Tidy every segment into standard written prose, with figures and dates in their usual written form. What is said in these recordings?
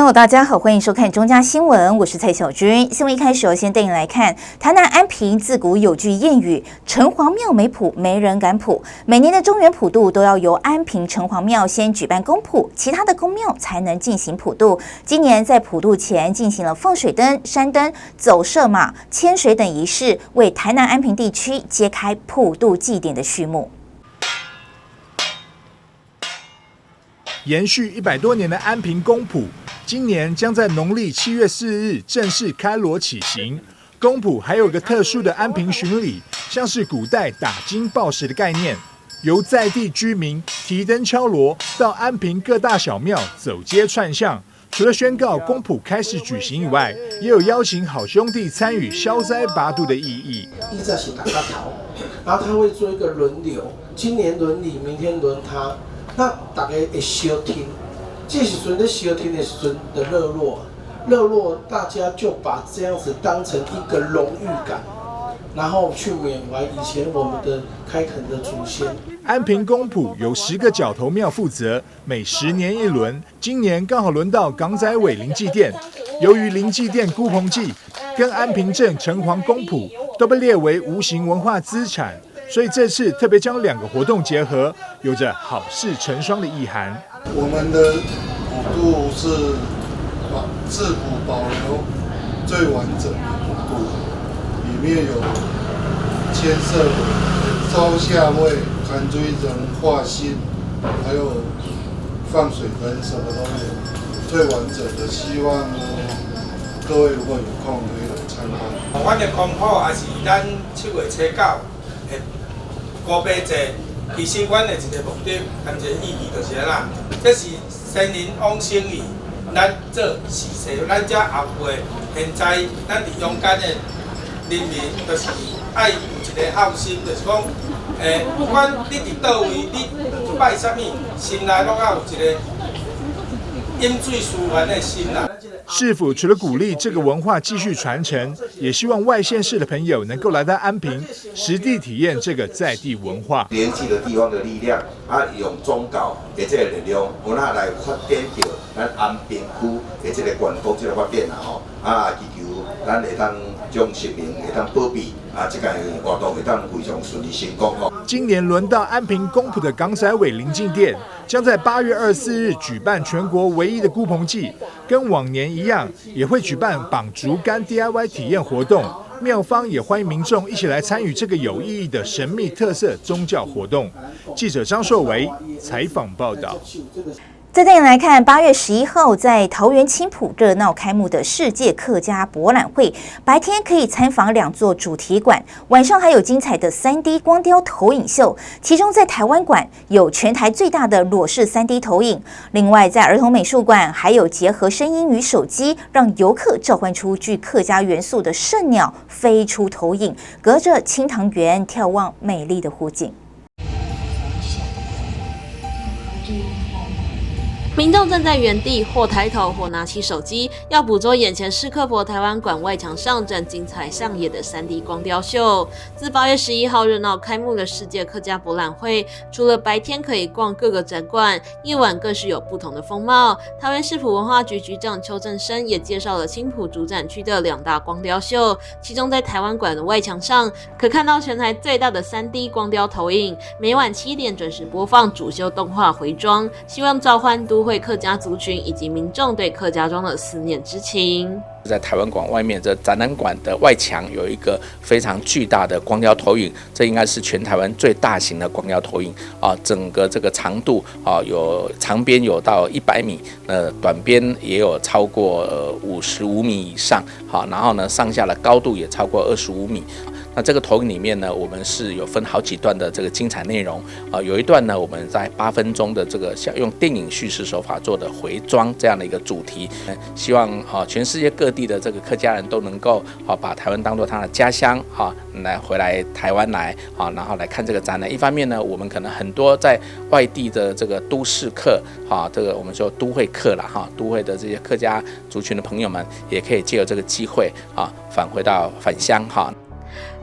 友，大家好，欢迎收看中嘉新闻，我是蔡小军。新闻一开始，先带你来看台南安平自古有句谚语：城隍庙没谱，没人敢谱。每年的中元普渡都要由安平城隍庙先举办公普，其他的公庙才能进行普渡。今年在普渡前进行了放水灯、山灯、走射马、牵水等仪式，为台南安平地区揭开普渡祭典的序幕。延续100多年的安平公普，今年将在农历7月4日正式开锣起行。公普还有个特殊的安平巡礼，像是古代打金报时的概念，由在地居民提灯敲锣，到安平各大小庙走街串巷。除了宣告公普开始举行以外，也有邀请好兄弟参与消灾拔度的意义。依照是大家头，然后他会做一个轮流，今年轮你，明天轮他。那大家会相听，这时阵在相听的时阵的热络，大家就把这样子当成一个荣誉感，然后去缅怀以前我们的开垦的祖先。安平公普由10个角头庙负责，每10年一轮。今年刚好轮到港仔尾灵祭殿，由于灵祭殿孤棚祭跟安平镇城隍公普都被列为无形文化资产。所以这次特别将2个活动结合，有着好事成双的意涵。我们的普渡是自古保留最完整的普渡，里面有牵涉烧下位、砍水人、画心，还有放水灯，什么都有，最完整的。希望各位如果有空可以来参观。阮的公普也是咱7月初9。古白节，其实阮的一个目的，跟一个意义就是啦，这是先人往生意，咱做事世，咱这后辈现在咱伫阳间的人民，就是爱有一个孝心，就是讲，不管你伫倒位，你拜啥物，心内拢要有一个饮水思源的心啦。市府除了鼓励这个文化继续传承，也希望外县市的朋友能够来到安平，实地体验这个在地文化。连接的地方的力量，用宗教的这个力量，我来发展到咱安平区的这个观光这个发展祈求咱会当将市民会当保庇这个活动会当非常顺利成功今年轮到安平公普的港仔尾灵祭殿，将在8月24日举办全国唯一的孤棚祭，跟往年一样，也会举办绑竹竿 DIY 体验活动。庙方也欢迎民众一起来参与这个有意义的神秘特色宗教活动。记者张硕维采访报道。再带你来看，8月11号在桃园青埔热闹开幕的世界客家博览会，白天可以参访2座主题馆，晚上还有精彩的3D 光雕投影秀。其中在台湾馆有全台最大的裸视3D 投影，另外在儿童美术馆还有结合声音与手机，让游客召唤出具客家元素的圣鸟飞出投影，隔着清塘园眺望美丽的湖景。民众站在原地，或抬头，或拿起手机，要捕捉眼前市客博台湾馆外墙上正精彩上演的3D 光雕秀。自8月11号热闹开幕的世界客家博览会，除了白天可以逛各个展馆，夜晚更是有不同的风貌。桃园市府文化局局长邱正生也介绍了青埔主展区的2大光雕秀，其中在台湾馆的外墙上，可看到全台最大的3D 光雕投影，每晚7点准时播放主秀动画回庄，希望召唤都会客家族群以及民众对客家庄的思念之情。在台湾馆外面，这展览馆的外墙有一个非常巨大的光雕投影，这应该是全台湾最大型的光雕投影整个这个长度有长边有到100米，短边也有超过55米以上，然后呢上下的高度也超过25米。那这个投影里面呢，我们是有分好几段的这个精彩内容有一段呢，我们在8分钟的这个像用电影叙事手法做的回庄这样的一个主题，希望全世界各地的这个客家人都能够把台湾当作他的家乡来回来台湾来然后来看这个展览。一方面呢，我们可能很多在外地的这个都市客这个我们说都会客啦都会的这些客家族群的朋友们，也可以借由这个机会返乡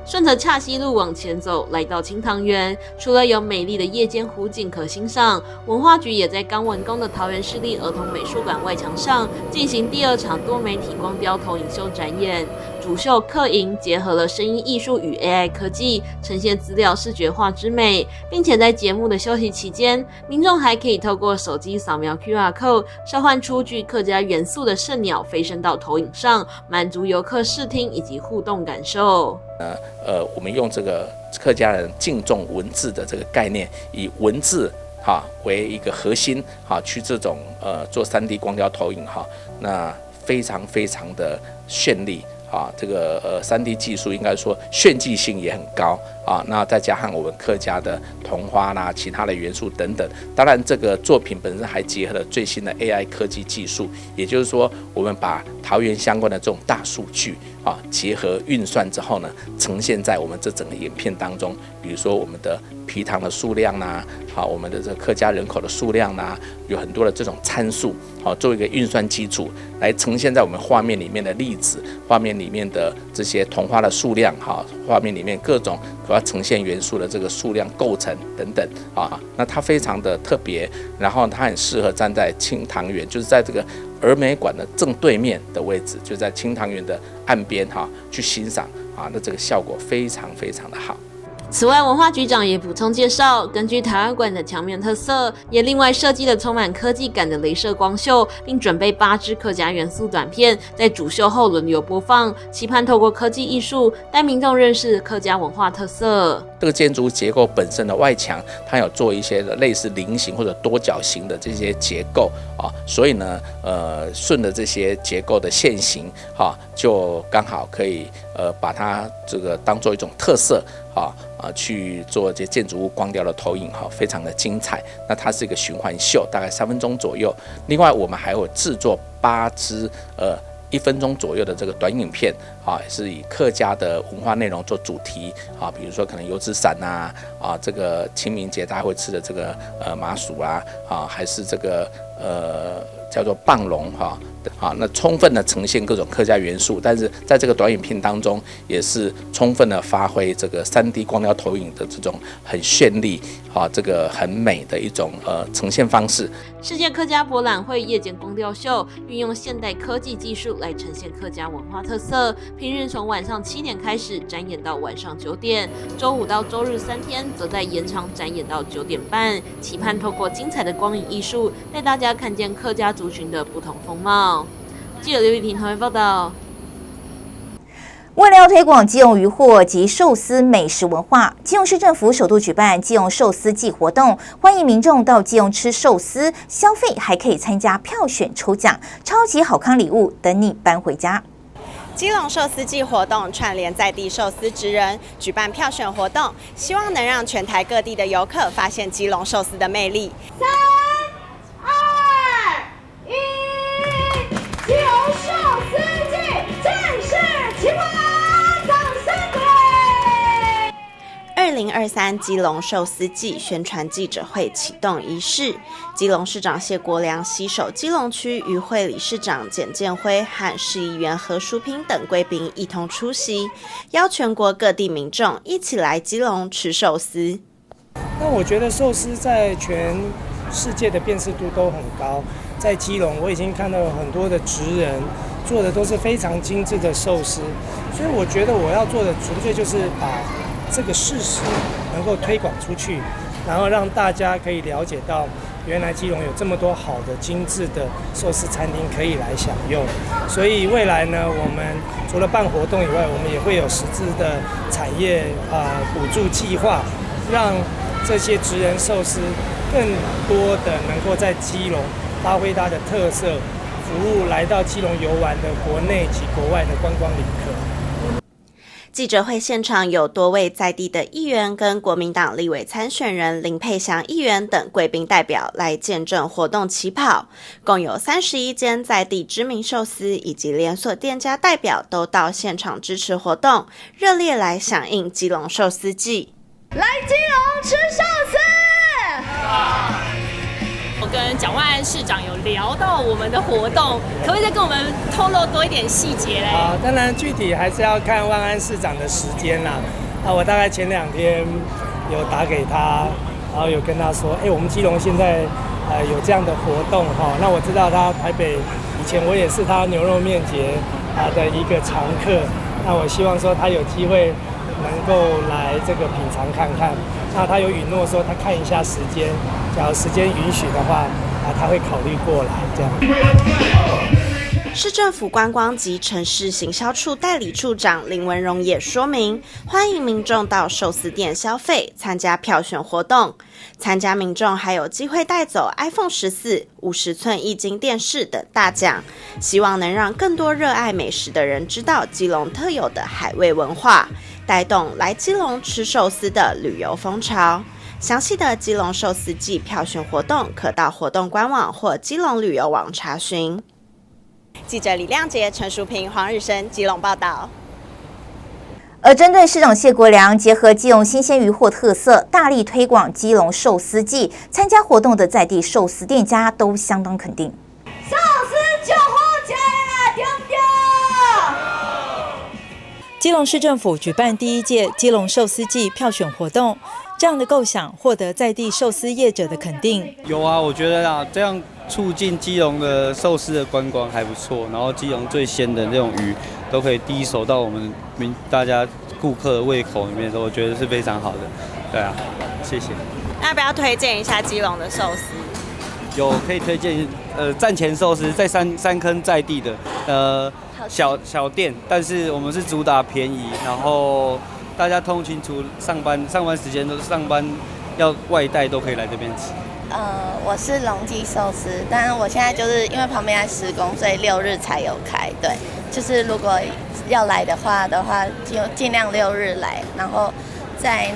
顺着岔西路往前走，来到清塘园，除了有美丽的夜间湖景可欣赏，文化局也在刚完工的桃园市立儿童美术馆外墙上进行第2场多媒体光雕投影秀展演。主秀客营结合了声音艺术与 AI 科技，呈现资料视觉化之美，并且在节目的休息期间，民众还可以透过手机扫描 QR code， 召唤出具客家元素的圣鸟飞升到投影上，满足游客视听以及互动感受。我们用这个客家人敬重文字的这个概念，以文字为一个核心去这种做3D 光雕投影那非常非常的绚丽。这个3D 技术应该说炫技性也很高那再加上我们客家的桐花啦、其他的元素等等，当然这个作品本身还结合了最新的 AI 科技技术，也就是说我们把桃园相关的这种大数据结合运算之后呢，呈现在我们这整个影片当中，比如说我们的埤塘的数量啦，我们的这个客家人口的数量啦，有很多的这种参数作为一个运算基础，来呈现在我们画面里面的例子，画面里面的这些桐花的数量画面里面各种主要呈现元素的这个数量构成等等那它非常的特别，然后它很适合站在清塘园，就是在这个儿美馆的正对面的位置，就在清塘园的岸边去欣赏那这个效果非常非常的好。此外，文化局长也补充介绍，根据台湾馆的墙面特色，也另外设计了充满科技感的雷射光秀，并准备8支客家元素短片，在主秀后轮流播放，期盼透过科技艺术带民众认识客家文化特色。这个建筑结构本身的外墙，它有做一些类似菱形或者多角形的这些结构所以呢，顺着这些结构的线型就刚好可以把它这个当做一种特色去做这建筑物光雕的投影非常的精彩。那它是一个循环秀，大概3分钟左右。另外，我们还有制作8支1分钟左右的这个短影片是以客家的文化内容做主题比如说可能油纸伞这个清明节大家会吃的这个麻薯还是这个叫做棒龙那充分的呈现各种客家元素，但是在这个短影片当中，也是充分的发挥这个3D 光雕投影的这种很绚丽这个很美的一种呈现方式。世界客家博览会夜间光雕秀运用现代科技技术来呈现客家文化特色，平日从晚上7点开始展演到晚上9点，周5到周日3天则在延长展演到9点半，期盼透过精彩的光影艺术，带大家看见客家族群的不同风貌。记者刘玉婷台湾报道。为了要推广基隆渔获及寿司美食文化，基隆市政府首度举办基隆寿司季活动，欢迎民众到基隆吃寿司，消费还可以参加票选抽奖，超级好康礼物等你搬回家。基隆寿司季活动串联在地寿司职人，举办票选活动，希望能让全台各地的游客发现基隆寿司的魅力。3、2、1，基隆寿司季正式起跑！掌声鼓励！2023基隆寿司季宣传记者会启动仪式，基隆市长谢国良携手基隆区渔会理事长简建辉和市议员何淑萍等贵宾一同出席，邀全国各地民众一起来基隆吃寿司。那我觉得寿司在全世界的辨识度都很高，在基隆我已经看到有很多的职人做的都是非常精致的寿司，所以我觉得我要做的纯粹就是把这个事实能够推广出去，然后让大家可以了解到原来基隆有这么多好的精致的寿司餐厅可以来享用。所以未来呢，我们除了办活动以外，我们也会有实质的产业补助计划，让这些职人寿司更多的能够在基隆发挥它的特色，服务来到基隆游玩的国内及国外的观光旅客。记者会现场有多位在地的议员跟国民党立委参选人林佩祥议员等贵宾代表来见证活动起跑，共有31间在地知名寿司以及连锁店家代表都到现场支持活动，热烈来响应基隆寿司季。来基隆吃寿司！我跟跟蒋万安市长有聊到我们的活动，可不可以再跟我们透露多一点细节嘞？当然具体还是要看万安市长的时间啦。我大概前2天有打给他，然后有跟他说，我们基隆现在有这样的活动哈。那我知道他台北以前我也是他牛肉面节的一个常客，那我希望说他有机会能够来这个品尝看看。那他有允诺说他看一下时间，假如时间允许的话，他会考虑过来这样。市政府观光及城市行销处代理处长林文荣也说明，欢迎民众到寿司店消费，参加票选活动。参加民众还有机会带走 iPhone 14、50寸液晶电视等大奖，希望能让更多热爱美食的人知道基隆特有的海味文化，带动来基隆吃寿司的旅游风潮。详细的基隆寿司季票选活动，可到活动官网或基隆旅游网查询。记者李亮杰、陈淑平、黄日升，基隆报道。而针对市长谢国良结合基隆新鲜渔获特色，大力推广基隆寿司季，参加活动的在地寿司店家都相当肯定。寿司就好吃啦，对不对？基隆市政府举办第1届基隆寿司季票选活动，这样的构想获得在地寿司业者的肯定。有啊，我觉得这样促进基隆的寿司的观光还不错，然后基隆最鲜的那种鱼都可以第一手到我们大家顾客的胃口里面，我觉得是非常好的。对啊，谢谢。那要不要推荐一下基隆的寿司？有可以推荐站前寿司，在三坑在地的小店，但是我们是主打便宜，然后大家通勤族上班时间都是上班要外带都可以来这边吃。我是龙记寿司，但是我现在就是因为旁边在施工，所以6日才有开。对，就是如果要来的话，就尽量6日来，然后在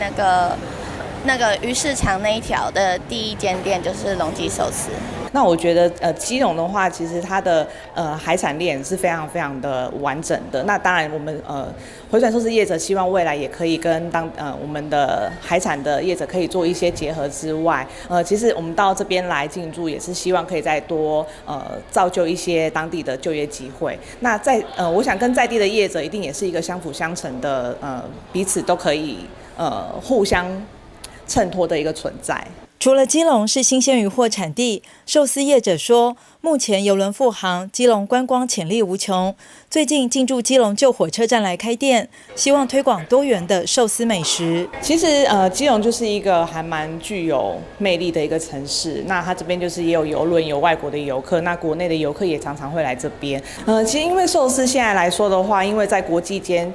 那个鱼市场那一条的第1间店就是龙记寿司。那我觉得基隆的话，其实它的海产链是非常非常的完整的。那当然我们回转寿司业者希望未来也可以跟我们的海产的业者可以做一些结合之外，其实我们到这边来进驻也是希望可以再多造就一些当地的就业机会。那我想跟在地的业者一定也是一个相辅相成的彼此都可以互相衬托的一个存在。除了基隆是新鲜渔获产地，寿司业者说，目前邮轮复航，基隆观光潜力无穷。最近进驻基隆旧火车站来开店，希望推广多元的寿司美食。其实基隆就是一个还蛮具有魅力的一个城市。那它这边就是也有邮轮，有外国的游客，那国内的游客也常常会来这边。其实因为寿司现在来说的话，因为在国际间，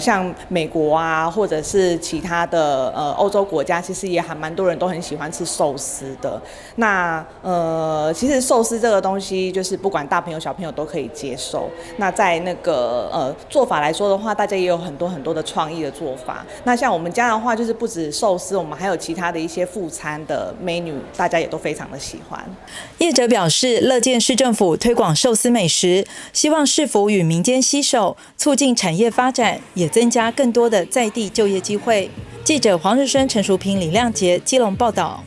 像美国啊，或者是其他的欧洲国家，其实也还蛮多人都很喜欢吃寿司的。那其实寿司这个东西，就是不管大朋友小朋友都可以接受。那在那个做法来说的话，大家也有很多很多的创意的做法。那像我们家的话，就是不止寿司，我们还有其他的一些副餐的 menu， 大家也都非常的喜欢。业者表示，乐见市政府推广寿司美食，希望市府与民间携手，促进产业发展，也增加更多的在地就业机会。记者黄日升、陈淑平、李亮杰，基隆报道。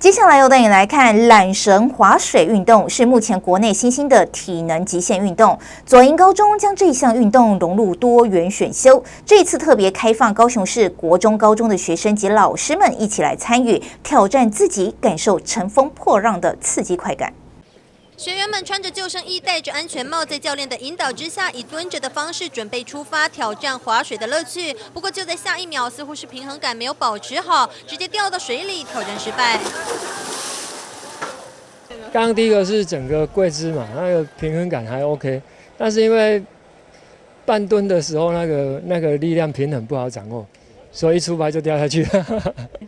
接下来又带你来看缆绳滑水运动，是目前国内新兴的体能极限运动。左营高中将这项运动融入多元选修，这一次特别开放高雄市国中、高中的学生及老师们一起来参与，挑战自己，感受乘风破浪的刺激快感。学员们穿着救生衣，戴着安全帽，在教练的引导之下，以蹲着的方式准备出发，挑战划水的乐趣。不过就在下一秒，似乎是平衡感没有保持好，直接掉到水里，挑战失败。刚刚第一个是整个跪姿嘛，那个平衡感还 OK， 但是因为半蹲的时候那个力量平衡不好掌握，所以一出发就掉下去了。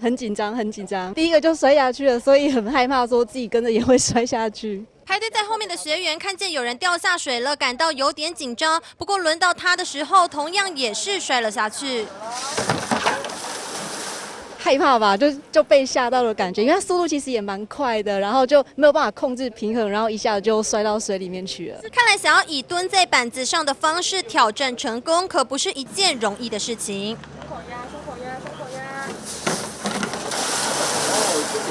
很紧张，很紧张。第一个就摔下去了，所以很害怕说自己跟着也会摔下去。排队在后面的学员看见有人掉下水了，感到有点紧张。不过轮到他的时候，同样也是摔了下去。害怕吧，就被吓到的感觉，因为它速度其实也蛮快的，然后就没有办法控制平衡，然后一下子就摔到水里面去了。看来想要以蹲在板子上的方式挑战成功，可不是一件容易的事情。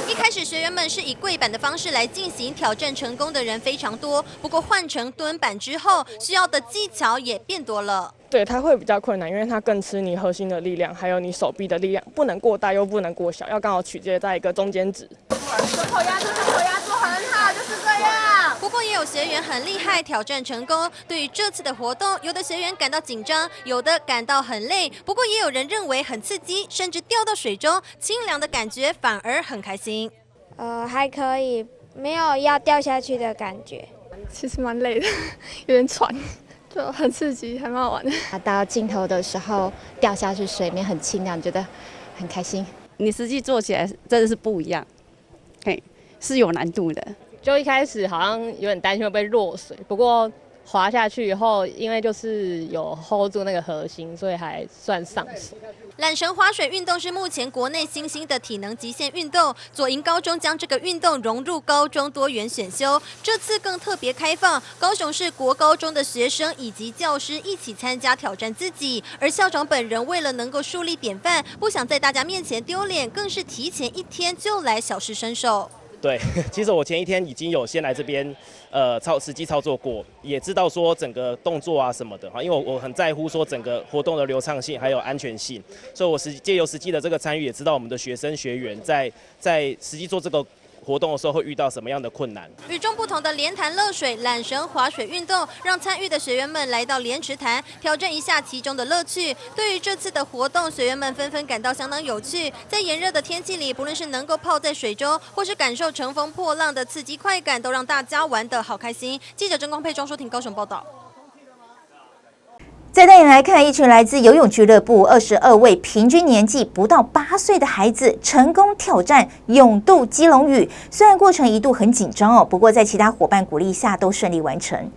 一开始学员们是以跪板的方式来进行挑战，成功的人非常多。不过换成蹲板之后，需要的技巧也变多了。对，它会比较困难，因为它更吃你核心的力量，还有你手臂的力量，不能过大又不能过小，要刚好取决在一个中间值。胸口压住，很好，就是这样。不过也有学员很厉害，挑战成功。对于这次的活动，有的学员感到紧张，有的感到很累。不过也有人认为很刺激，甚至掉到水中，清凉的感觉反而很开心。还可以，没有要掉下去的感觉。其实蛮累的，有点喘。就很刺激，还蛮好玩的。到尽头的时候掉下去水面很清凉，觉得很开心。你实际做起来真的是不一样，嘿，是有难度的。就一开始好像有点担心会被落水，不过滑下去以后，因为就是有 hold 住那个核心，所以还算上手。缆绳滑水运动是目前国内新兴的体能极限运动。左营高中将这个运动融入高中多元选修，这次更特别开放高雄市国高中的学生以及教师一起参加挑战自己。而校长本人为了能够树立典范，不想在大家面前丢脸，更是提前1天就来小试身手。对，其实我前1天已经有先来这边，实际操作过，也知道说整个动作啊什么的哈，因为我很在乎说整个活动的流畅性还有安全性，所以我借由实际的这个参与，也知道我们的学生学员在实际做这个活动的时候会遇到什么样的困难。与众不同的连潭乐水、缆绳滑水运动，让参与的学员们来到莲池潭，挑战一下其中的乐趣。对于这次的活动，学员们纷纷感到相当有趣。在炎热的天气里，不论是能够泡在水中，或是感受乘风破浪的刺激快感，都让大家玩得好开心。记者郑光佩、庄淑婷高雄报道。再带你来看一群来自游泳俱乐部22位平均年纪不到8岁的孩子成功挑战泳渡基隆屿，虽然过程一度很紧张不过在其他伙伴鼓励下都顺利完成。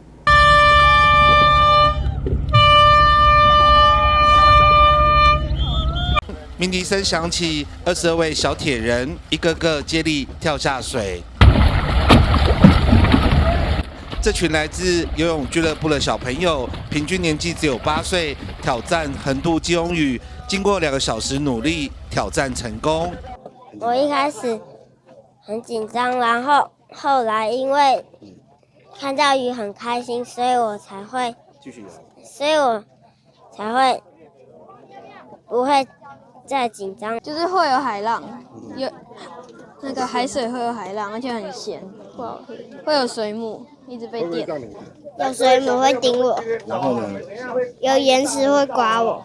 鸣笛声响起，22位小铁人一个个接力跳下水。这群来自游泳俱乐部的小朋友，平均年纪只有8岁，挑战横渡基隆屿，经过2个小时努力，挑战成功。我一开始很紧张，然后后来因为看到鱼很开心，所以我才会不会再紧张。就是会有海浪，有那个海水会有海浪，而且很咸，不好喝。会有水母一直被电，有水母会顶我，然后呢？有岩石会刮我。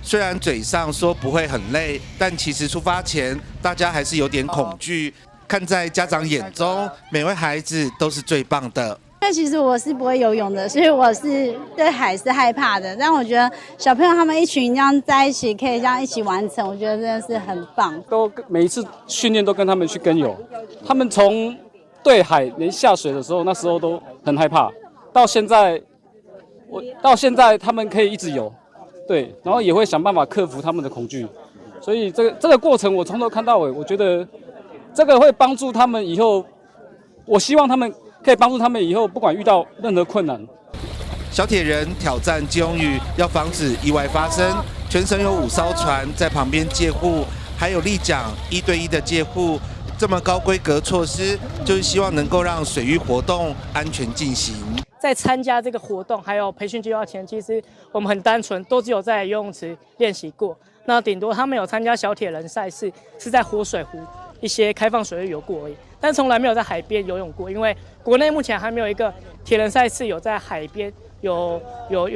虽然嘴上说不会很累，但其实出发前大家还是有点恐惧。看在家长眼中，每位孩子都是最棒的。因为其实我是不会游泳的，所以我是对海是害怕的。但我觉得小朋友他们一群这样在一起，可以这样一起完成，我觉得真的是很棒。都每一次训练都跟他们去跟游，他们从对海连下水的时候，那时候都很害怕，到现在他们可以一直游，对，然后也会想办法克服他们的恐惧。所以这个过程我从头看到尾，我觉得这个会帮助他们以后，我希望他们可以帮助他们以后不管遇到任何困难。小铁人挑战基隆屿，要防止意外发生，全程有5艘船在旁边借护，还有立桨1对1的借护。这么高规格措施，就是希望能够让水域活动安全进行。在参加这个活动还有培训计划前，其实我们很单纯，都只有在游泳池练习过。那顶多他们有参加小铁人赛事，是在活水湖一些开放水域游过而已，但从来没有在海边游泳过，因为国内目前还没有一个铁人赛事有在海边有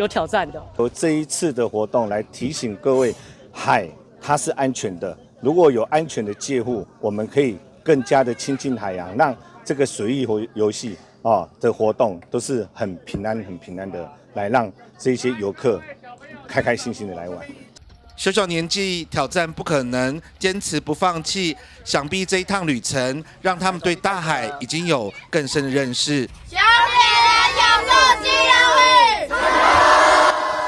挑战的。由这一次的活动来提醒各位，海它是安全的，如果有安全的介护，我们可以更加的亲近海洋，让这个水域游戏的活动都是很平安的，来让这些游客开开心心的来玩。小小年纪挑战不可能，坚持不放弃，想必这一趟旅程让他们对大海已经有更深的认识。小铁人泳渡基隆屿。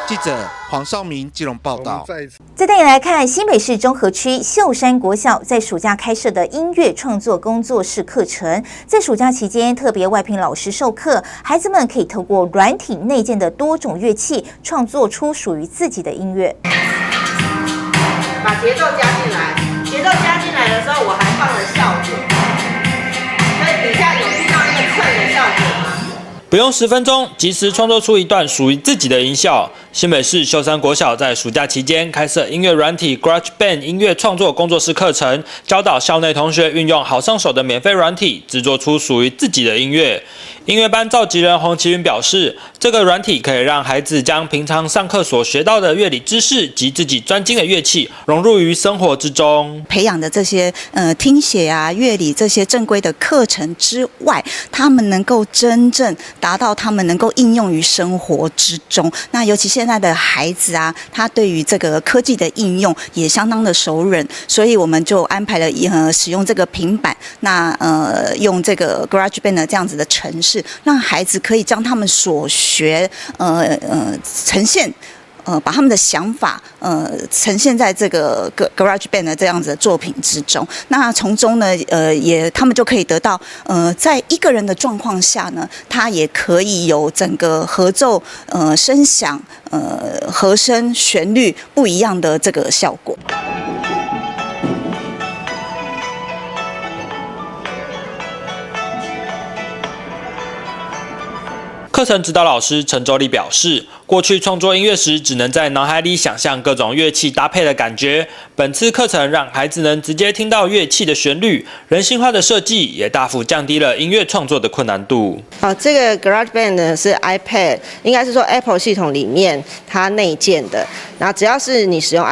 记者黄少明基隆报道。再带你来看新北市中和区秀山国小在暑假开设的音乐创作工作室课程，在暑假期间特别外聘老师授课，孩子们可以透过软体内建的多种乐器，创作出属于自己的音乐。把节奏加进来，节奏加进来的时候，我还放了效果。不用10分钟，即时创作出一段属于自己的音效。新北市秀山国小在暑假期间开设音乐软体 GarageBand 音乐创作工作室课程，教导校内同学运用好上手的免费软体，制作出属于自己的音乐。音乐班召集人洪其云表示，这个软体可以让孩子将平常上课所学到的乐理知识及自己专精的乐器融入于生活之中。培养的这些听写啊、乐理这些正规的课程之外，他们能够真正达到他们能够应用于生活之中。那尤其现在的孩子啊，他对于这个科技的应用也相当的熟稔，所以我们就安排了使用这个平板，那用这个 GarageBand 这样子的程式，让孩子可以将他们所学呈现。把他们的想法呈现在这个 GarageBand 的这样子的作品之中。那从中呢，他们就可以得到在一个人的状况下呢，他也可以有整个合奏声响和声旋律不一样的这个效果。课程指导老师陈周丽表示，过去创作音乐时只能在脑海里想象各种乐器搭配的感觉，本次课程让孩子能直接听到乐器的旋律，人性化的设计也大幅降低了音乐创作的困难度。这个 GarageBand 呢是 iPad， 应该是说 Apple 系统里面它内建的，然后只要是你使用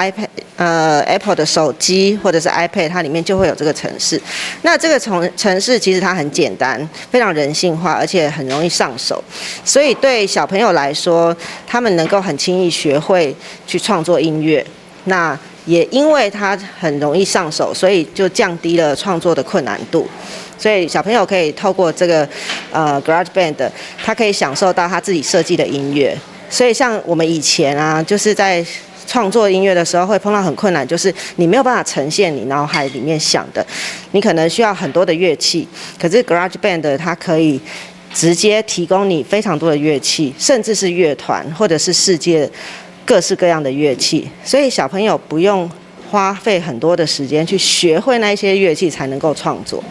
Apple 的手机或者是 iPad， 它里面就会有这个程式。那这个程式其实它很简单，非常人性化，而且很容易上手。所以对小朋友来说，他们能够很轻易学会去创作音乐。那也因为它很容易上手，所以就降低了创作的困难度。所以小朋友可以透过这个GarageBand， 他可以享受到他自己设计的音乐。所以像我们以前啊，就是在创作音乐的时候会碰到很困难，就是你没有办法呈现你脑海里面想的，你可能需要很多的乐器，可是 GarageBand 它可以直接提供你非常多的乐器，甚至是乐团或者是世界各式各样的乐器，所以小朋友不用花费很多的时间去学会那些乐器才能够创作。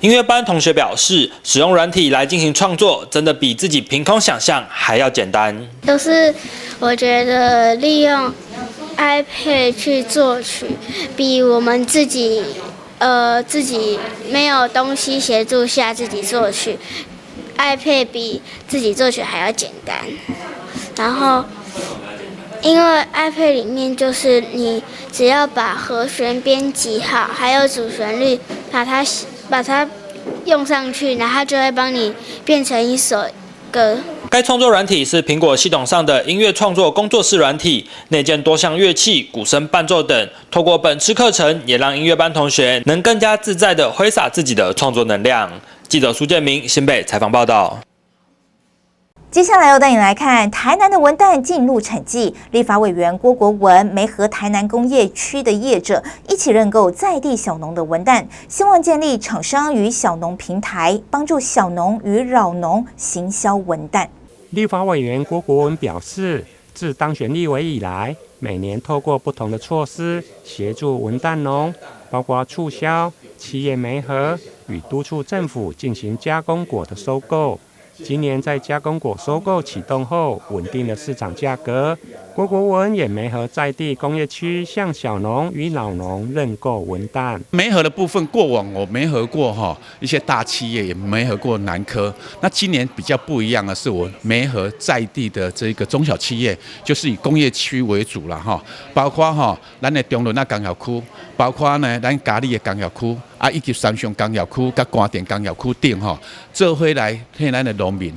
音乐班同学表示，使用软体来进行创作，真的比自己凭空想象还要简单。就是我觉得利用 iPad 去作曲，比我们自己没有东西协助下自己作曲 ，iPad 比自己作曲还要简单。然后，因为 iPad 里面就是你只要把和弦编辑好，还有主旋律，把它用上去，然后它就会帮你变成一首歌。该创作软体是苹果系统上的音乐创作工作室软体，内建多项乐器、鼓声伴奏等。透过本次课程，也让音乐班同学能更加自在地挥洒自己的创作能量。记者苏建明新北采访报道。接下来要带你来看台南的文旦进入产季，立法委员郭国文媒合台南工业区的业者一起认购在地小农的文旦，希望建立厂商与小农平台，帮助小农与扰农行销文旦。立法委员郭国文表示，自当选立委以来，每年透过不同的措施协助文旦农，包括促销、企业媒合与督促政府进行加工果的收购。今年在加工果收购启动后，稳定了市场价格。郭国文也媒合在地工业区向小农与老农认购文旦。媒合的部分，过往我媒合过一些大企业，也媒合过南科。那今年比较不一样的是，我媒合在地的这个中小企业，就是以工业区为主了包括咱的中仑那工业区，包括呢咱嘉义的工业区。以及三重工业区、甲关田工业区等做伙来替咱的农民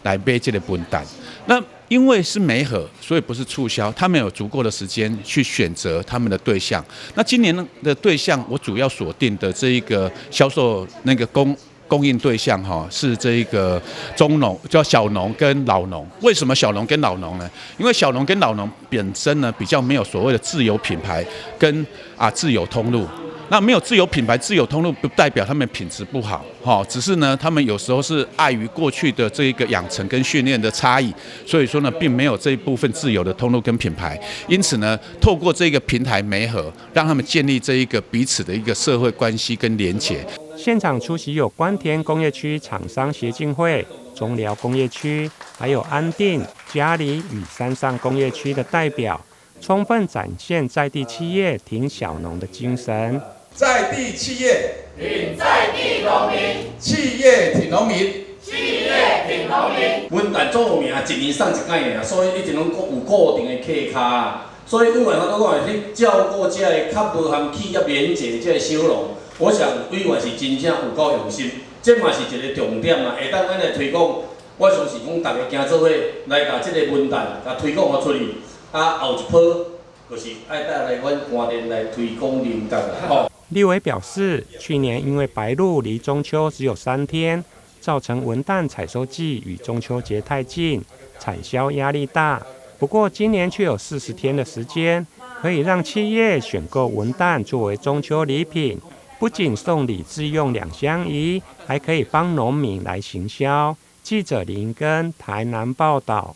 来买这个文旦。那因为是媒合，所以不是促销，他们有足够的时间去选择他们的对象。那今年的对象，我主要锁定的这一个销售那个供应对象是这一个中农，叫小农跟老农。为什么小农跟老农呢？因为小农跟老农本身呢比较没有所谓的自有品牌跟自有通路。那没有自有品牌、自有通路，不代表他们品质不好，只是呢，他们有时候是碍于过去的这个养成跟训练的差异，所以说呢，并没有这一部分自有的通路跟品牌。因此呢，透过这个平台媒合，让他们建立这一个彼此的一个社会关系跟连结。现场出席有关田工业区厂商协进会、中寮工业区，还有安定、嘉里与山上工业区的代表，充分展现在地企业挺小农的精神。在地企业挺在地农民，企业挺农民，企业挺农民。阮但做有名，一年送一届尔，所以一直拢有固定的客卡。所以委员都讲去照顾这个较无含企业连结这个小农，我想委员是真正有够用心，这嘛是一个重点嘛，会当咱来推广。我相信讲大家行做伙来把这个文旦甲推广出去，后一波就是爱带来阮官田来推广林丹啦。立委表示，去年因为白露离中秋只有3天，造成文旦采收季与中秋节太近，产销压力大。不过今年却有40天的时间，可以让企业选购文旦作为中秋礼品，不仅送礼自用2相宜，还可以帮农民来行销。记者林根台南报道。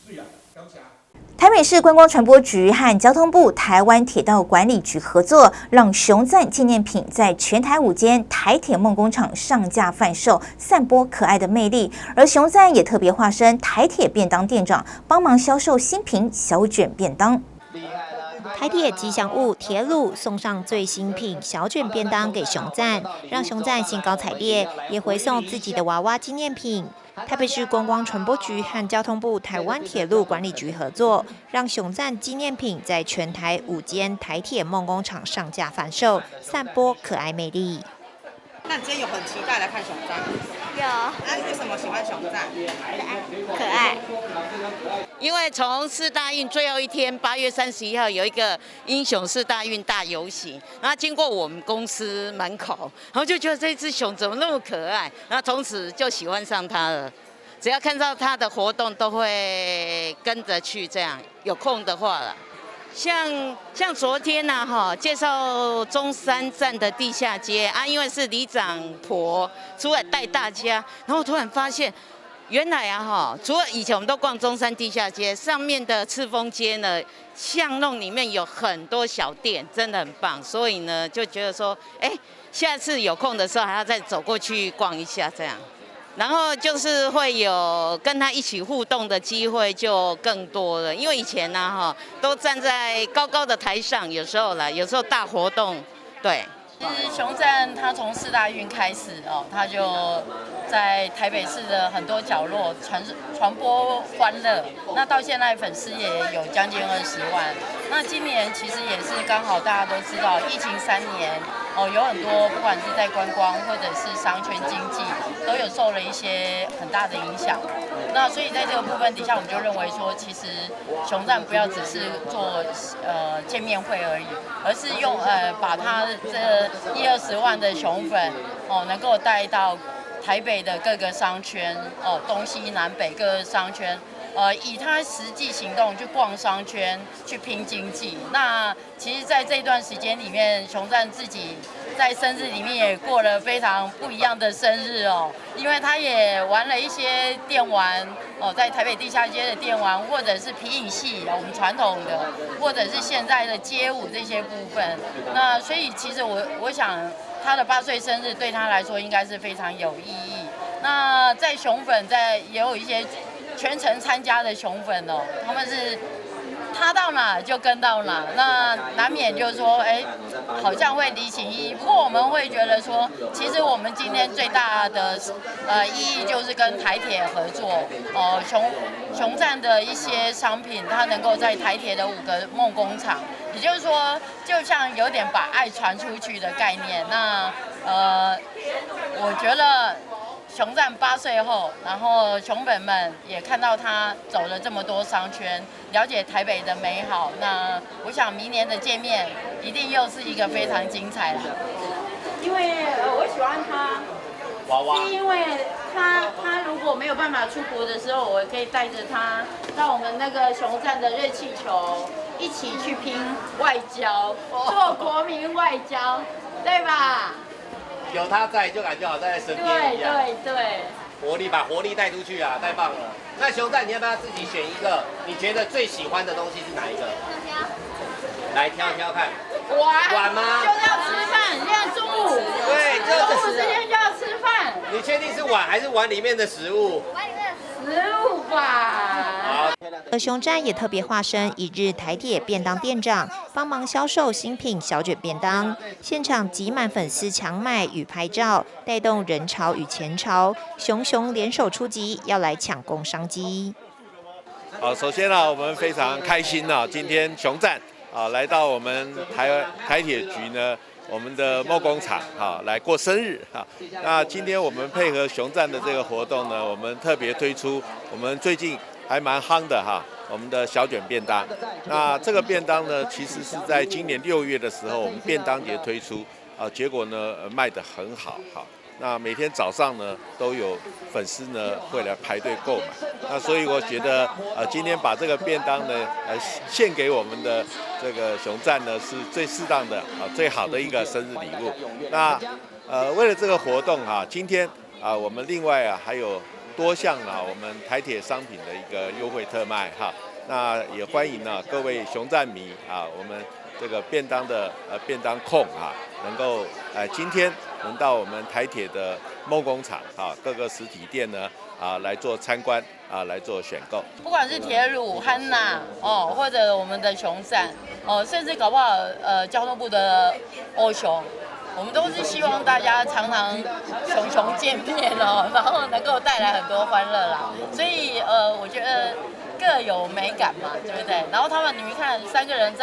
台北市观光传播局和交通部台湾铁道管理局合作，让熊赞纪念品在全台5间台铁梦工厂上架贩售，散播可爱的魅力。而熊赞也特别化身台铁便当店长，帮忙销售新品小卷便当。台铁吉祥物铁路送上最新品小卷便当给熊赞，让熊赞兴高采烈，也回送自己的娃娃纪念品。台北市观光传播局和交通部台湾铁路管理局合作，让熊赞纪念品在全台5间台铁梦工厂上架贩售，散播可爱魅力。那你今天有很期待来看熊赞？有。那你为什么喜欢熊赞？可爱。因为从世大运最后一天8月31号有一个英雄世大运大游行，然后经过我们公司门口，然后就觉得这只熊怎么那么可爱，然后从此就喜欢上它了。只要看到它的活动，都会跟着去，这样有空的话了。像昨天呐，介绍中山站的地下街啊，因为是里长婆出来带大家，然后突然发现，原来除了以前我们都逛中山地下街，上面的赤峰街呢，巷弄里面有很多小店，真的很棒，所以呢就觉得说，下次有空的时候还要再走过去逛一下这样。然后就是会有跟他一起互动的机会就更多了，因为以前呢都站在高高的台上，有时候大活动，对。其实熊赞它从世大运开始它就在台北市的很多角落传播欢乐。那到现在粉丝也有将近20万。那今年其实也是刚好大家都知道，疫情3年有很多不管是在观光或者是商圈经济都有受了一些很大的影响。那所以在这个部分底下，我们就认为说，其实熊赞不要只是做见面会而已，而是用把它这20-20万的熊粉能够带到台北的各个商圈东西南北各个商圈。以他实际行动去逛商圈，去拼经济。那其实，在这段时间里面，熊赞自己在生日里面也过了非常不一样的生日因为他也玩了一些电玩在台北地下街的电玩，或者是皮影戏我们传统的，或者是现在的街舞这些部分。那所以其实我想他的8岁生日对他来说应该是非常有意义。那在熊粉也有一些全程参加的熊粉他们是他到哪就跟到哪，那难免就是说，好像会离情依依。不过我们会觉得说，其实我们今天最大的意义就是跟台铁合作，熊赞的一些商品，它能够在台铁的5个梦工厂，也就是说，就像有点把爱传出去的概念。那我觉得。熊赞8岁后，然后熊粉们也看到他走了这么多商圈，了解台北的美好。那我想明年的见面一定又是一个非常精彩的。因为我喜欢他，是因为他如果没有办法出国的时候，我可以带着他到我们那个熊赞的热气球一起去拼外交，做国民外交。对吧？有他在就感觉好在身边一样。对，活力把活力带出去啊，太棒了。那熊仔，你要不要自己选一个你觉得最喜欢的东西是哪一个？来挑挑看。碗吗？就是要吃饭，现在中午。对，中午时间就要吃饭。你确定是碗还是碗里面的食物？食物吧。好。而熊战也特别化身一日台铁便当店长，帮忙销售新品小卷便当，现场挤满粉丝抢买与拍照，带动人潮与钱潮。熊联手出击，要来抢攻商机。好，首先呢，我们非常开心呢，今天熊战来到我们台铁局呢，我们的梦工厂来过生日那今天我们配合熊战的这个活动呢，我们特别推出我们最近还蛮夯的我们的小卷便当。那这个便当呢，其实是在今年6月的时候，我们便当节推出结果呢卖得很好那每天早上呢都有粉丝呢会来排队购买。那所以我觉得今天把这个便当呢献给我们的这个熊战呢，是最适当的最好的一个生日礼物。那为了这个活动今天我们另外还有多项我们台铁商品的一个优惠特卖那也欢迎各位熊战迷我们这个便当的便当控能够今天能到我们台铁的梦工厂各个实体店呢来做参观来做选购。不管是铁路、汉娜或者我们的熊战甚至搞不好交通部的欧熊。我们都是希望大家常常熊见面然后能够带来很多欢乐啦。所以我觉得各有美感嘛，对不对？然后你们看3个人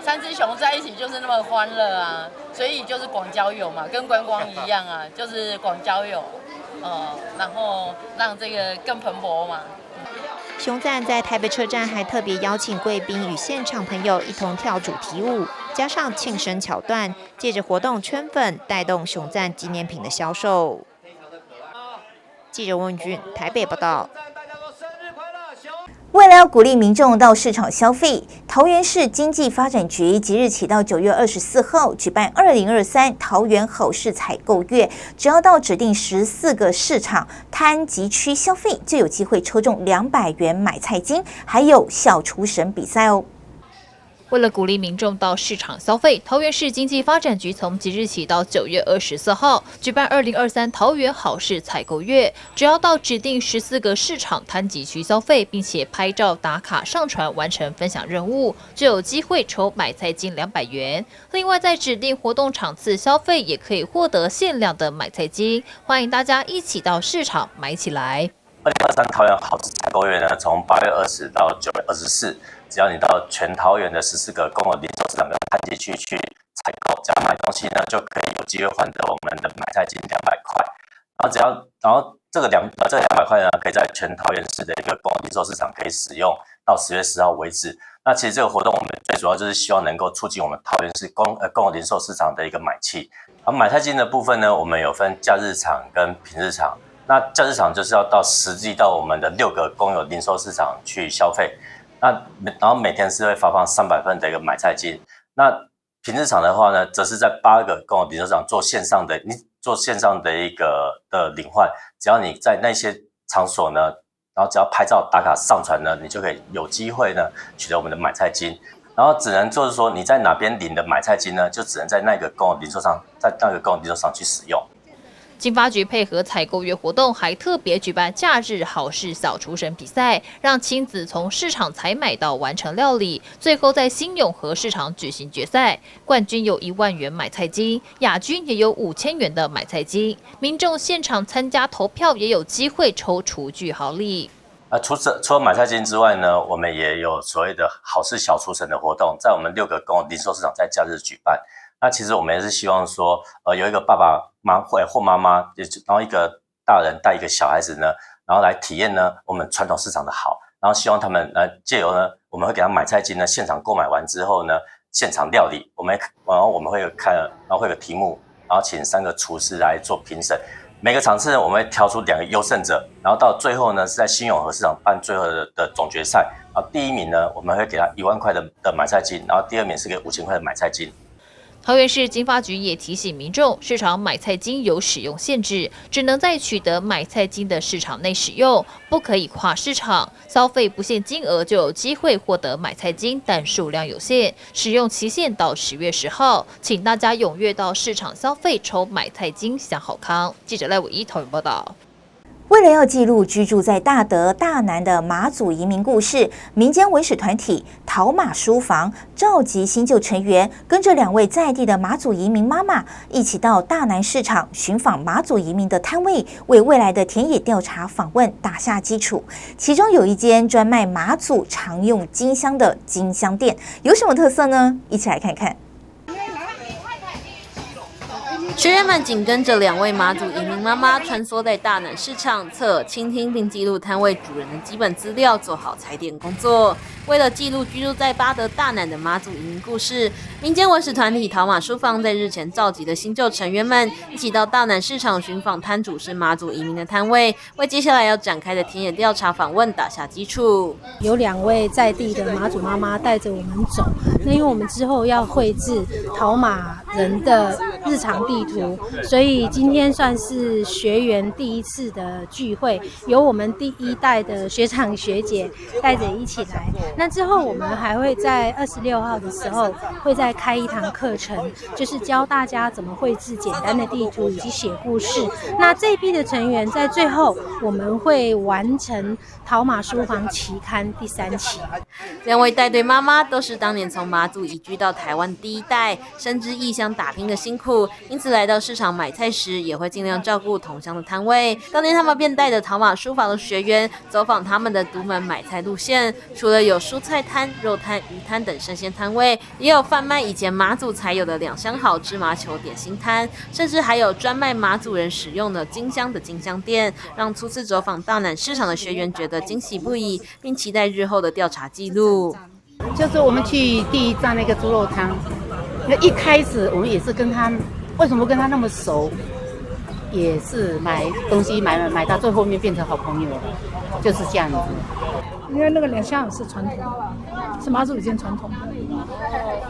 三只熊在一起就是那么欢乐啊，所以就是广交友嘛，跟观光一样就是广交友，然后让这个更蓬勃嘛。熊赞在台北车站还特别邀请贵宾与现场朋友一同跳主题舞，加上庆生桥段，借着活动圈粉，带动熊赞纪念品的销售。记者温俊台北报道。为了要鼓励民众到市场消费，桃园市经济发展局即日起到9月24号举办2023桃园好市采购月，只要到指定14个市场摊集区消费，就有机会抽中200元买菜金，还有小厨神比赛哦。为了鼓励民众到市场消费，桃园市经济发展局从即日起到9月24号举办2023桃园好市采购月，只要到指定14个市场摊集区消费，并且拍照打卡上传完成分享任务，就有机会抽买菜金200元。另外，在指定活动场次消费，也可以获得限量的买菜金。欢迎大家一起到市场买起来。2023桃园好市采购月呢，从8月20到9月24。只要你到全桃园的14个公有零售市场跟摊集区去采购，只要买东西呢，就可以有机会换得我们的买菜金200块。然后这个200块呢，可以在全桃园市的一个公有零售市场可以使用到10月10号为止。那其实这个活动我们最主要就是希望能够促进我们桃园市公有零售市场的一个买气。而买菜金的部分呢，我们有分假日场跟平日场。那假日场就是要到实际到我们的6个公有零售市场去消费。然后每天是会发放300份的一个买菜金。那平日场的话呢，则是在8个公有零售场做线上的一个领换，只要你在那些场所呢，然后只要拍照打卡上传呢，你就可以有机会呢取得我们的买菜金。然后只能就是说你在哪边领的买菜金呢，就只能在那个公有零售上，在那个公有零售上去使用。经发局配合采购月活动，还特别举办假日好市小厨神比赛，让亲子从市场采买到完成料理，最后在新永和市场举行决赛，冠军有1万元买菜金，亚军也有5000元的买菜金。民众现场参加投票，也有机会抽厨具好礼。除了买菜金之外呢，我们也有所谓的好市小厨神的活动，在我们6个公有零售市场在假日举办。那其实我们也是希望说，有一个爸爸或妈妈，然后一个大人带一个小孩子呢，然后来体验呢我们传统市场的好，然后希望他们借由呢，我们会给他买菜金呢，现场购买完之后呢，现场料理，然后我们会有然后会有题目，然后请3个厨师来做评审。每个场次呢，我们会挑出2个优胜者，然后到最后呢是在新永和市场办最后的总决赛，然后第1名呢，我们会给他1万块的买菜金，然后第2名是给5000块的买菜金。桃园市经发局也提醒民众，市场买菜金有使用限制，只能在取得买菜金的市场内使用，不可以跨市场消费，不限金额就有机会获得买菜金，但数量有限，使用期限到10月10号，请大家踊跃到市场消费抽买菜金享好康。记者赖伟一桃园报道。为了要记录居住在大德、大南的马祖移民故事，民间文史团体桃马书房召集新旧成员，跟着2位在地的马祖移民妈妈，一起到大南市场寻访马祖移民的摊位，为未来的田野调查访问打下基础。其中有一间专卖马祖常用金香的金香店，有什么特色呢？一起来看看。学员们紧跟着2位马祖移民妈妈穿梭在大南市场，侧耳倾听并记录摊位主人的基本资料，做好踩点工作。为了记录居住在巴德大南的马祖移民故事，民间文史团体桃马书房在日前召集的新旧成员们一起到大南市场寻访摊主是马祖移民的摊位，为接下来要展开的田野调查访问打下基础。有2位在地的马祖妈妈带着我们走，那因为我们之后要绘制桃马人的日常地图，所以今天算是学员第一次的聚会，由我们第1代的学长学姐带着一起来。那之后我们还会在26号的时候会再开一堂课程，就是教大家怎么绘制简单的地图以及写故事。那这一批的成员在最后我们会完成桃马书房期刊第3期。2位带队妈妈都是当年从马祖移居到台湾第1代，深知异乡打拼的辛苦，因此来到市场买菜时也会尽量照顾同乡的摊位。当年他们便带着桃马书房的学员走访他们的独门买菜路线，除了有蔬菜摊、肉摊、鱼摊等生鲜摊位，也有贩卖以前马祖才有的2香好芝麻球点心摊，甚至还有专卖马祖人使用的金香的金香店，让初次走访大南市场的学员觉得惊喜不已，并期待日后的调查记录。就是我们去第1站那个猪肉摊，那一开始我们也是跟他，为什么跟他那么熟，也是买东西买到最后面变成好朋友了，就是这样子。因为那个2香是传统，是马祖以前传统的，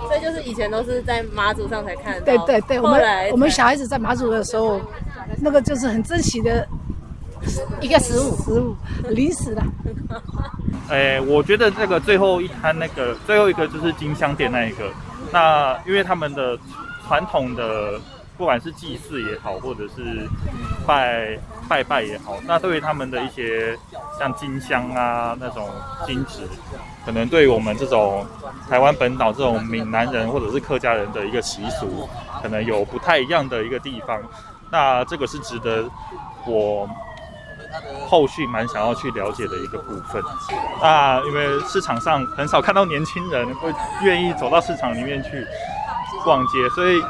所以就是以前都是在马祖上才看得到。对，我们小孩子在马祖的时候，那个就是很珍惜的一个食物，零食啦。我觉得那个最后一摊最后一个就是金香店那一个，那因为他们的传统的不管是祭祀也好，或者是拜拜也好，那对于他们的一些像金香啊那种金纸，可能对于我们这种台湾本岛这种闽南人或者是客家人的一个习俗，可能有不太一样的一个地方。那这个是值得我后续蛮想要去了解的一个部分。那因为市场上很少看到年轻人会愿意走到市场里面去逛街，所以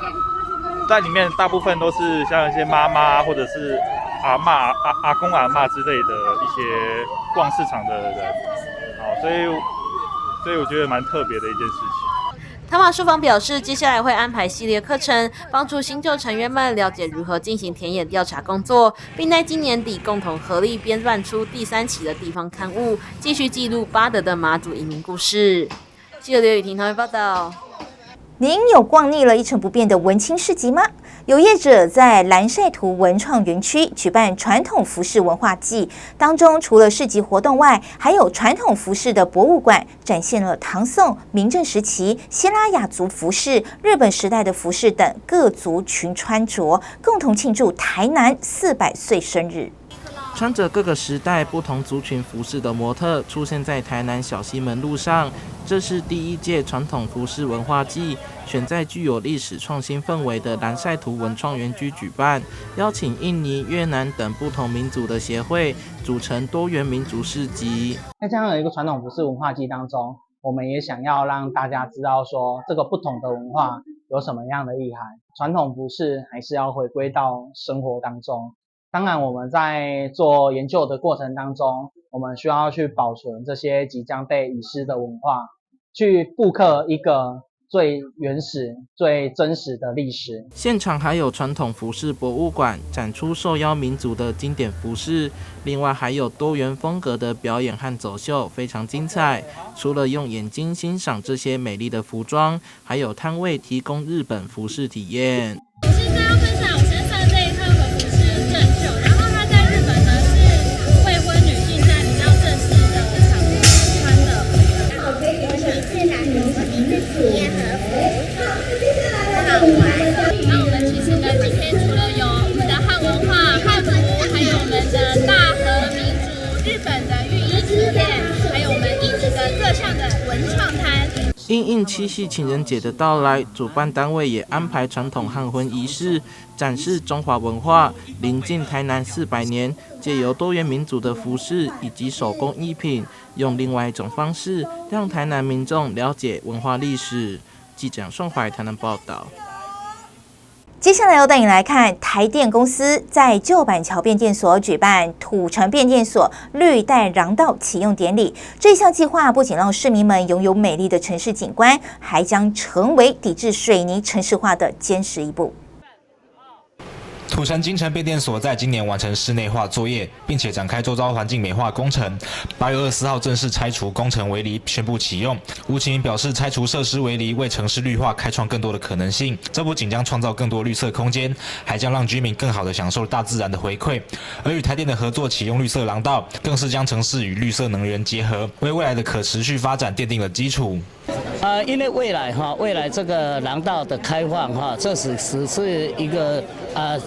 在里面大部分都是像一些妈妈或者是阿嬷、阿公、阿嬷之类的一些逛市场的人，所以我觉得蛮特别的一件事情。桃马书房表示，接下来会安排系列课程，帮助新旧成员们了解如何进行田野调查工作，并在今年底共同合力编撰出第3期的地方刊物，继续记录巴德的马祖移民故事。记者刘雨婷，台湾报道。您有逛腻了一成不变的文青市集吗？有业者在蓝晒图文创园区举办传统服饰文化季，当中除了市集活动外，还有传统服饰的博物馆，展现了唐宋、明郑时期、希拉雅族服饰、日本时代的服饰等各族群穿着，共同庆祝台南400岁生日。穿着各个时代不同族群服饰的模特出现在台南小西门路上，这是第1届传统服饰文化季，选在具有历史创新氛围的蓝晒图文创园区举办，邀请印尼、越南等不同民族的协会，组成多元民族市集。在这样的一个传统服饰文化季当中，我们也想要让大家知道说，这个不同的文化有什么样的意涵。传统服饰还是要回归到生活当中。当然我们在做研究的过程当中，我们需要去保存这些即将被遗失的文化，去复刻一个最原始、最真实的历史。现场还有传统服饰博物馆，展出受邀民族的经典服饰，另外还有多元风格的表演和走秀，非常精彩。除了用眼睛欣赏这些美丽的服装，还有摊位提供日本服饰体验。我现在要分享我身上这一套和服是正秀，然后它在日本呢是未婚女性在比较正式的场合穿的。我可以有一次来我们一次体验和服，很好玩。那我们其实呢，今天除了有我们的汉文化、汉服，还有我们的大和民族、日本的浴衣体验，还有我们一直的各项的文创摊。因应七夕情人节的到来，主办单位也安排传统汉婚仪式，展示中华文化。临近台南400年，借由多元民族的服饰以及手工艺品，用另外一种方式让台南民众了解文化历史。记者宋怀台南报道。接下来要带你来看台电公司在旧板桥变电所举办土城变电所绿带廊道启用典礼。这项计划不仅让市民们拥有美丽的城市景观，还将成为抵制水泥城市化的坚实一步。土城金城变电所在今年完成室内化作业，并且展开周遭环境美化工程。8月24号正式拆除工程围篱，宣布启用。吴启明表示，拆除设施围篱为城市绿化开创更多的可能性。这不仅将创造更多绿色空间，还将让居民更好地享受大自然的回馈。而与台电的合作启用绿色廊道，更是将城市与绿色能源结合，为未来的可持续发展奠定了基础。因为未来这个廊道的开放这只是一个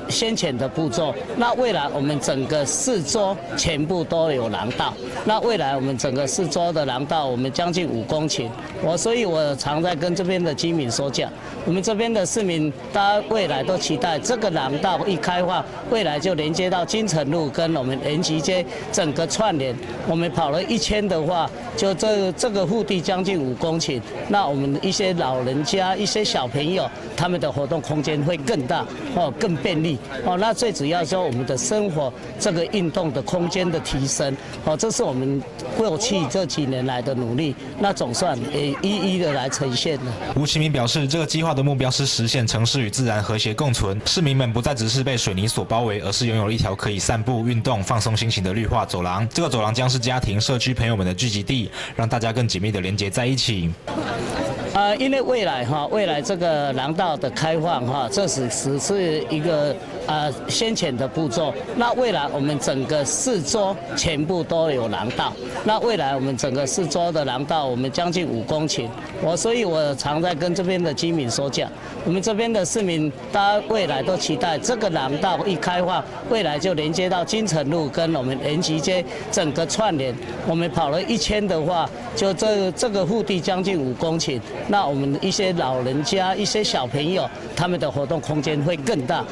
先前的步骤。那未来我们整个四周全部都有廊道。那未来我们整个四周的廊道，我们将近5公顷。所以我常在跟这边的居民说讲，我们这边的市民，大家未来都期待这个廊道一开放，未来就连接到金城路跟我们延吉街整个串联。我们跑了1000的话，就这个腹地将近5公顷。那我们一些老人家、一些小朋友，他们的活动空间会更大更便利那最主要说我们的生活这个运动的空间的提升这是我们过去这几年来的努力，那总算也一一的来呈现了。吴启明表示，这个计划的目标是实现城市与自然和谐共存，市民们不再只是被水泥所包围，而是拥有一条可以散步、运动、放松心情的绿化走廊。这个走廊将是家庭、社区朋友们的聚集地，让大家更紧密的连结在一起。因为未来这个廊道的开放这只是一个先前的步骤。那未来我们整个四周全部都有廊道。那未来我们整个四周的廊道，我们将近5公顷。所以我常在跟这边的居民说讲，我们这边的市民，大家未来都期待这个廊道一开放，未来就连接到金城路跟我们延吉街整个串联。我们跑了1000的话，就这个腹地将近5公顷。那我们一些老人家、一些小朋友，他们的活动空间会更大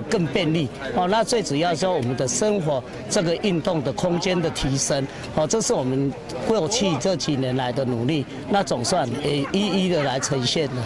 更便利那最主要说我们的生活这个运动的空间的提升这是我们过去这几年来的努力，那总算也一一的来呈现了。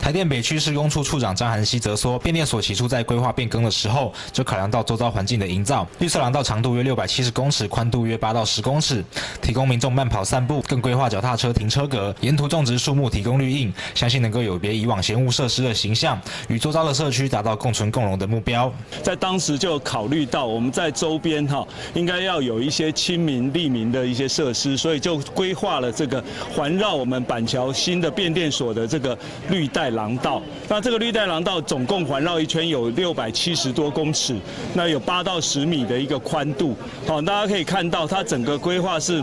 台电北区施工处处长张涵熙则说，变电所起初在规划变更的时候，就考量到周遭环境的营造，绿色廊道长度约670公尺，宽度约8到10公尺，提供民众慢跑散步，更规划脚踏车停车格，沿途种植树木，提供绿荫，相信能够有别以往闲物设施的形象，与周遭的社区达到共存共荣的目标。在当时就考虑到我们在周边应该要有一些亲民利民的一些设施，所以就规划了这个环绕我们板桥新的变电所的这个绿带廊道。那这个绿带廊道总共环绕一圈有670多公尺，那有8到10米的一个宽度。大家可以看到它整个规划是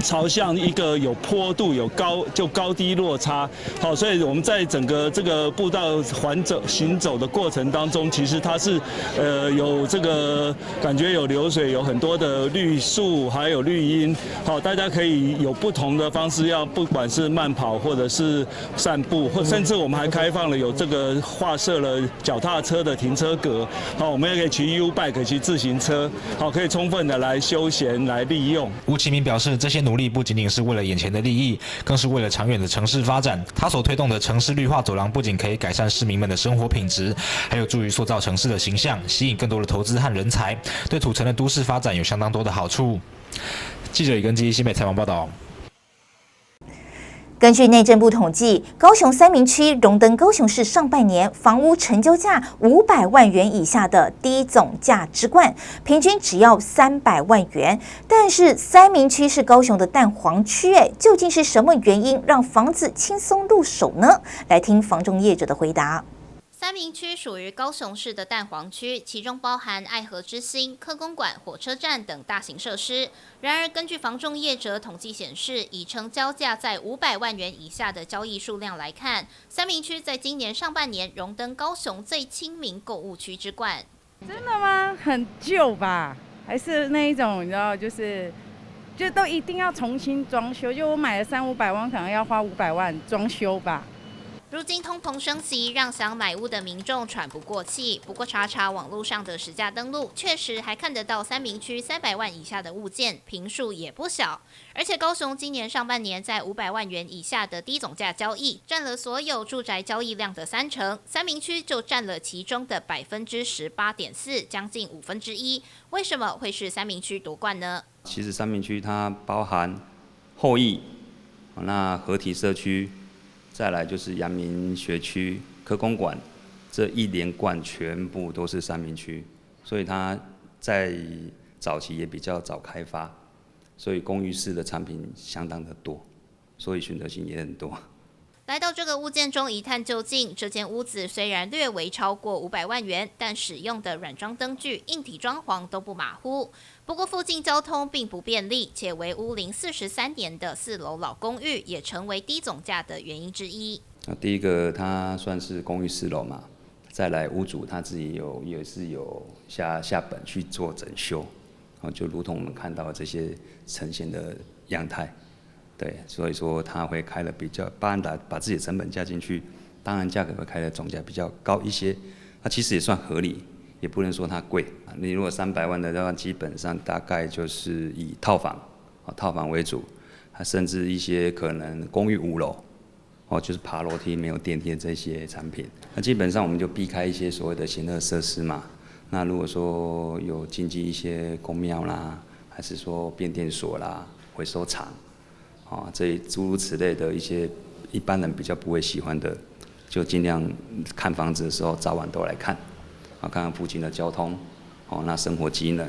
朝向一个有坡度、有高低落差。所以我们在整个这个步道行走的过程当中，其实它是有这个感觉有流水，有很多的绿树，还有绿荫。大家可以有不同的方式，不管是慢跑或者是散步，或甚至我们还开放了有这个划设了脚踏车的停车格。我们也可以骑 U-Bike 骑自行车，可以充分的来休闲来利用。吴启明表示，这些努力不仅仅是为了眼前的利益，更是为了长远的城市发展。他所推动的城市绿化走廊不仅可以改善市民们的生活品质，还有助于塑造城市的形象，吸引更多的投资和人才，对土城的都市发展有相当多的好处。记者李根基新北采访报道。根据内政部统计，高雄三民区荣登高雄市上半年房屋成交价500万元以下的低总价之冠，平均只要300万元。但是三民区是高雄的蛋黄区，究竟是什么原因让房子轻松入手呢？来听房仲业者的回答。三民区属于高雄市的蛋黄区，其中包含爱河之星、科公馆、火车站等大型设施。然而，根据房仲业者统计显示，以成交价在500万元以下的交易数量来看，三民区在今年上半年荣登高雄最亲民购物区之冠。真的吗？很旧吧？还是那一种你知道，就都一定要重新装修？就我买了300-500万，可能要花500万装修吧。如今通膨升级，让想买屋的民众喘不过气。不过查网络上的实价登录，确实还看得到三民区300万以下的物件，坪数也不小。而且高雄今年上半年在500万元以下的低总价交易，占了所有住宅交易量的30%，三民区就占了其中的18.4%，将近1/5。为什么会是三民区夺冠呢？其实三民区它包含后裔，那合体社区。再来就是阳明学区、科公馆，这一连贯全部都是三民区，所以它在早期也比较早开发，所以公寓式的产品相当的多，所以选择性也很多。来到这个物件中一探究竟，这间屋子虽然略微超过500万元，但使用的软装灯具、硬体装潢都不马虎。不过附近交通并不便利，且为屋龄43年的4楼老公寓，也成为低总价的原因之一。第一个，它算是公寓4楼嘛，再来屋主他自己也是有下本去做整修，就如同我们看到这些呈现的样态。对，所以说它会开的比较，把自己的成本加进去，当然价格会开的总价比较高一些，它其实也算合理，也不能说它贵。你如果300万的话，基本上大概就是以套房为主，甚至一些可能公寓5楼，就是爬楼梯没有电梯的这些产品，那基本上我们就避开一些所谓的闲乐设施嘛。那如果说有经济一些公庙啦，还是说变电所啦、回收厂。这诸如此类的一些一般人比较不会喜欢的，就尽量看房子的时候早晚都来看，看看附近的交通，那生活机能，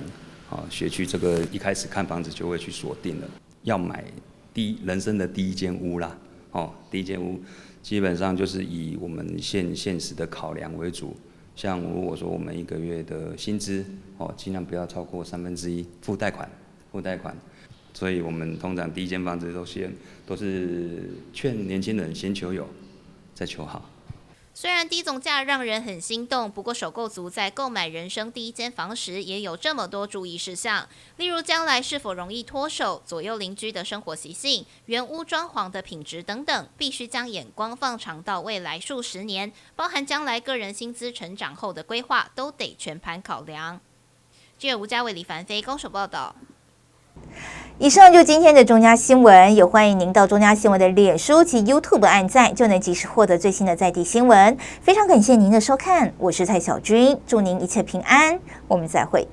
学区这个一开始看房子就会去锁定了，要买人生的第一间屋啦，第一间屋基本上就是以我们现实的考量为主，像如果说我们1个月的薪资，尽量不要超过1/3，附贷款。所以我们通常第一间房子都是劝年轻人先求有，再求好。虽然低总价让人很心动，不过首购族在购买人生第一间房时，也有这么多注意事项，例如将来是否容易脱手、左右邻居的生活习性、原屋装潢的品质等等，必须将眼光放长到未来数十年，包含将来个人薪资成长后的规划，都得全盘考量。记者吴家伟、李凡飞高手报道。以上就今天的中嘉新闻，也欢迎您到中嘉新闻的脸书及 YouTube 按赞，就能及时获得最新的在地新闻。非常感谢您的收看，我是蔡小君，祝您一切平安，我们再会。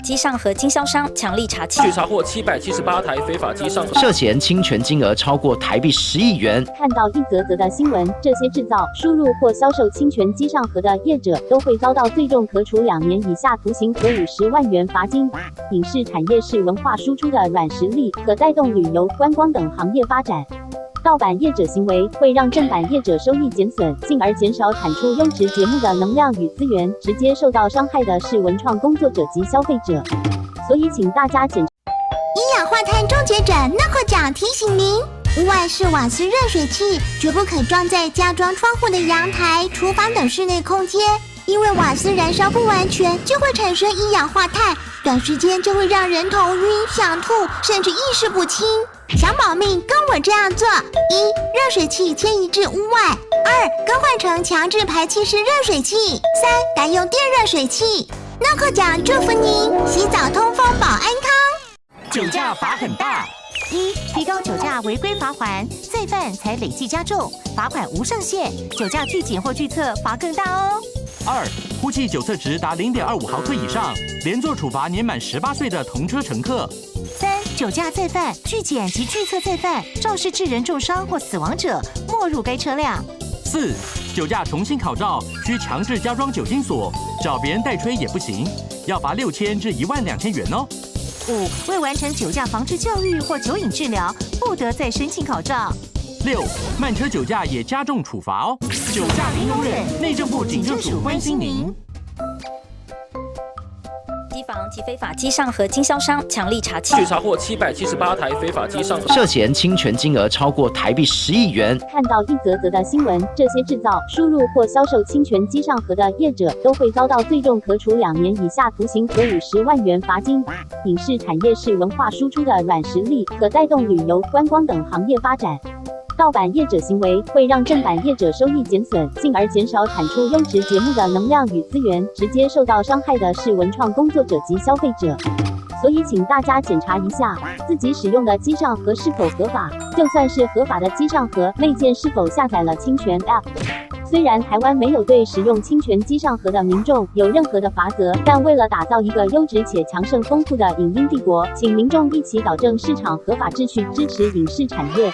机上盒经销商强力查据查获778台非法机上盒，涉嫌侵权金额超过台币10亿元。看到一则则的新闻，这些制造、输入或销售侵权机上盒的业者都会遭到最重可处2年以下徒刑和50万元罚金。影视产业是文化输出的软实力，可带动旅游、观光等行业发展。盗版业者行为会让正版业者收益减损，进而减少产出优质节目的能量与资源，直接受到伤害的是文创工作者及消费者。所以请大家检查。一氧化碳终结者NOCO奖提醒您：屋外是瓦斯热水器，绝不可装在加装窗户的阳台、厨房等室内空间，因为瓦斯燃烧不完全，就会产生一氧化碳，短时间就会让人头晕、想吐，甚至意识不清。想保命，跟我这样做：1. 热水器迁移至屋外；2. 更换成强制排气式热水器；3. 改用电热水器。NOCO奖祝福您洗澡通风保安康。酒驾罚很大：1. 提高酒驾违规罚锾，再犯才累计加重，罚款无上限，酒驾拒检或拒测罚更大哦。2. 呼气酒测值达0.25毫克以上，连坐处罚年满18岁的同车乘客。3. 酒驾再犯、拒检及拒测再犯，肇事致人重伤或死亡者，没入该车辆。4. 酒驾重新考照，需强制加装酒精锁，找别人代吹也不行，要罚6000至12000元哦。5. 未完成酒驾防治教育或酒瘾治疗，不得再申请考照。6. 慢车酒驾也加重处罚哦。酒驾零容忍，内政部警政署关心您。机房及非法机上盒经销商强力查缉，据查获778台非法机上盒，涉嫌侵权金额超过台币10亿元。看到一则则的新闻，这些制造、输入或销售侵权机上盒的业者都会遭到最重可处2年以下徒刑和50万元罚金。影视产业是文化输出的软实力，可带动旅游、观光等行业发展。盗版业者行为会让正版业者收益减损，进而减少产出优质节目的能量与资源，直接受到伤害的是文创工作者及消费者。所以请大家检查一下自己使用的机上盒是否合法，就算是合法的机上盒，内建是否下载了侵权 App。虽然台湾没有对使用侵权机上盒的民众有任何的罚则，但为了打造一个优质且强盛丰富的影音帝国，请民众一起导正市场合法秩序，支持影视产业。